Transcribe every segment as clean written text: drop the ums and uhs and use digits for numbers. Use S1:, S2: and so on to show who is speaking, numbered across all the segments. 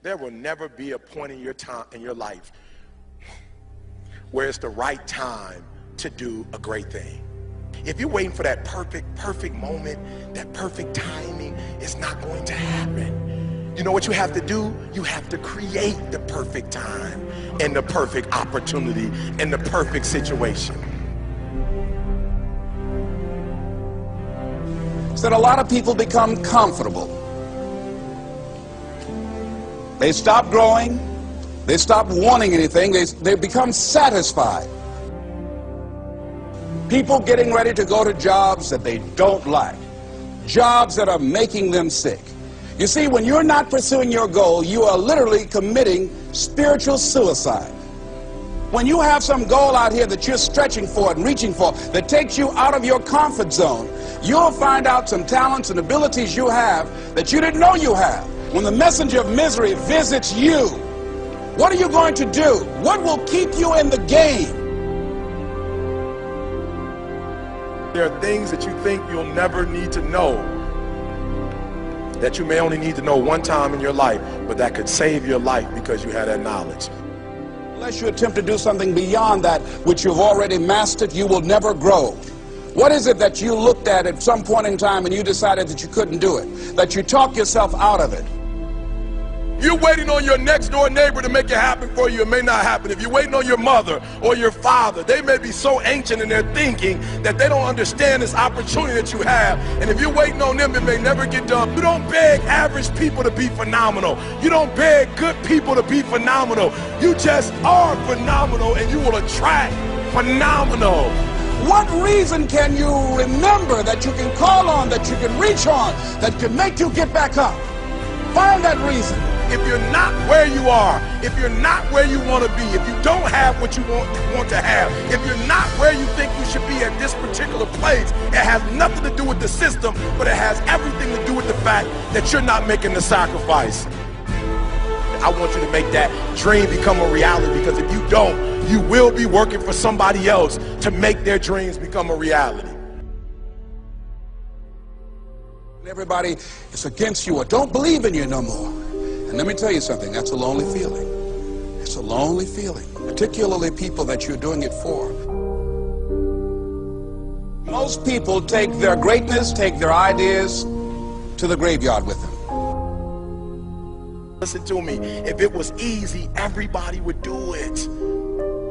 S1: There will never be a point in your life where it's the right time to do a great thing. If you're waiting for that perfect moment, that perfect timing, it's not going to happen. You know what you have to do? You have to create the perfect time and the perfect opportunity and the perfect situation.
S2: So that a lot of people become comfortable. They stop growing. They stop wanting anything. They become satisfied. People getting ready to go to jobs that they don't like. Jobs that are making them sick. You see, when you're not pursuing your goal, you are literally committing spiritual suicide. When you have some goal out here that you're stretching for and reaching for that takes you out of your comfort zone, you'll find out some talents and abilities you have that you didn't know you have. When the messenger of misery visits you, what are you going to do? What will keep you in the game?
S1: There are things that you think you'll never need to know, that you may only need to know one time in your life, but that could save your life because you had that knowledge.
S2: Unless you attempt to do something beyond that which you've already mastered, you will never grow. What is it that you looked at some point in time and you decided that you couldn't do it, that you talked yourself out of it?
S1: You're waiting on your next door neighbor to make it happen for you. It may not happen. If you're waiting on your mother or your father, they may be so ancient in their thinking that they don't understand this opportunity that you have. And if you're waiting on them, it may never get done. You don't beg average people to be phenomenal. You don't beg good people to be phenomenal. You just are phenomenal, and you will attract phenomenal.
S2: What reason can you remember that you can call on, that you can reach on, that can make you get back up? Find that reason.
S1: If you're not where you are, if you're not where you want to be, if you don't have what you want to have, if you're not where you think you should be at this particular place, it has nothing to do with the system, but it has everything to do with the fact that you're not making the sacrifice. I want you to make that dream become a reality, because if you don't, you will be working for somebody else to make their dreams become a reality.
S2: Everybody is against you or don't believe in you no more. And let me tell you something, that's a lonely feeling. It's a lonely feeling, particularly people that you're doing it for. Most people take their greatness, take their ideas to the graveyard with them.
S1: Listen to me, if it was easy, everybody would do it.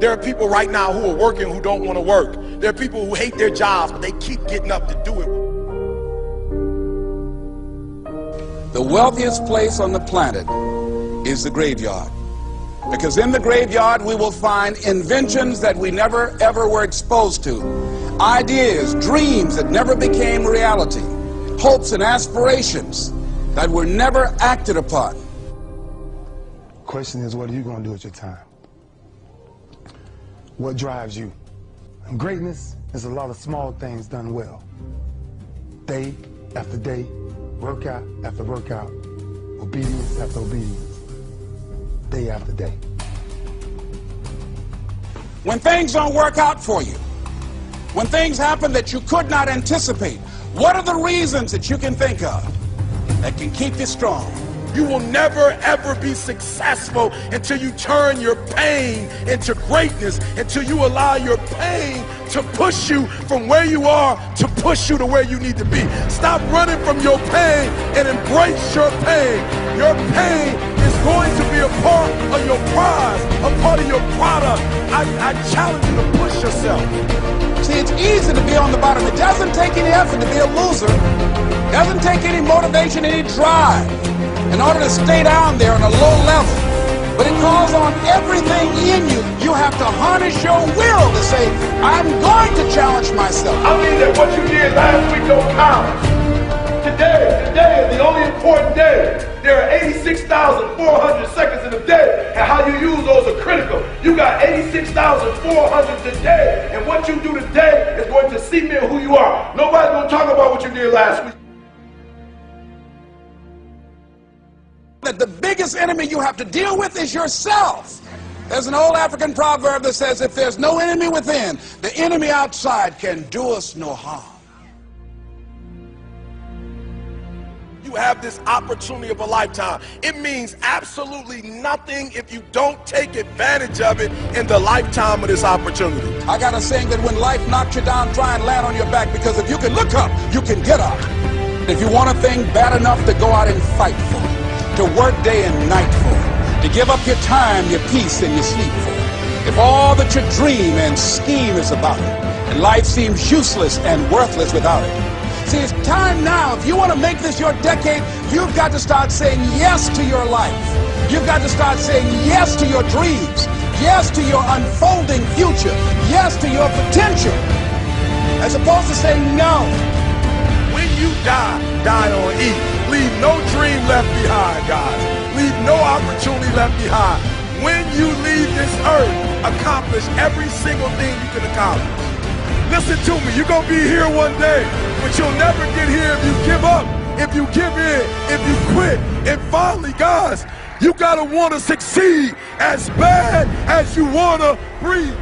S1: There are people right now who are working who don't want to work. There are people who hate their jobs, but they keep getting up to do it.
S2: The wealthiest place on the planet is the graveyard. Because in the graveyard we will find inventions that we never ever were exposed to. Ideas, dreams that never became reality. Hopes and aspirations that were never acted upon.
S3: The question is, what are you going to do with your time? What drives you? And greatness is a lot of small things done well. Day after day, workout after workout, obedience after obedience, day after day.
S2: When things don't work out for you, when things happen that you could not anticipate, what are the reasons that you can think of that can keep you strong?
S1: You will never ever be successful until you turn your pain into greatness, until you allow your pain to push you from where you are to push you to where you need to be. Stop running from your pain and embrace your pain. Your pain is going to be a part of your prize, a part of your product. I challenge you to push yourself.
S2: See, it's easy to be on the bottom. It doesn't take any effort to be a loser. It doesn't take any motivation, any drive in order to stay down there on a low level. But it calls on everything in you. You have to harness your will to say, I'm going to challenge myself.
S1: I mean that what you did last week don't count. Today is the only important day. There are 86,400 seconds in a day, and how you use those are critical. You got 86,400 today, and what you do today is going to cement who you are. Nobody's going to talk about what you did last week.
S2: That the biggest enemy you have to deal with is yourself. There's an old African proverb that says, if there's no enemy within, the enemy outside can do us no harm.
S1: You have this opportunity of a lifetime. It means absolutely nothing if you don't take advantage of it in the lifetime of this opportunity.
S2: I got a saying that when life knocks you down, try and land on your back, because if you can look up, you can get up. If you want a thing bad enough to go out and fight for it, to work day and night for it, to give up your time, your peace, and your sleep for it, if all that you dream and scheme is about it, and life seems useless and worthless without it. See, it's time now. If you want to make this your decade, you've got to start saying yes to your life. You've got to start saying yes to your dreams, yes to your unfolding future, yes to your potential, as opposed to saying no.
S1: When you die, die on E. Leave no dream left behind, guys. Leave no opportunity left behind. When you leave this earth, accomplish every single thing you can accomplish. Listen to me, you're going to be here one day, but you'll never get here if you give up, if you give in, if you quit. And finally, guys, you got to want to succeed as bad as you want to breathe.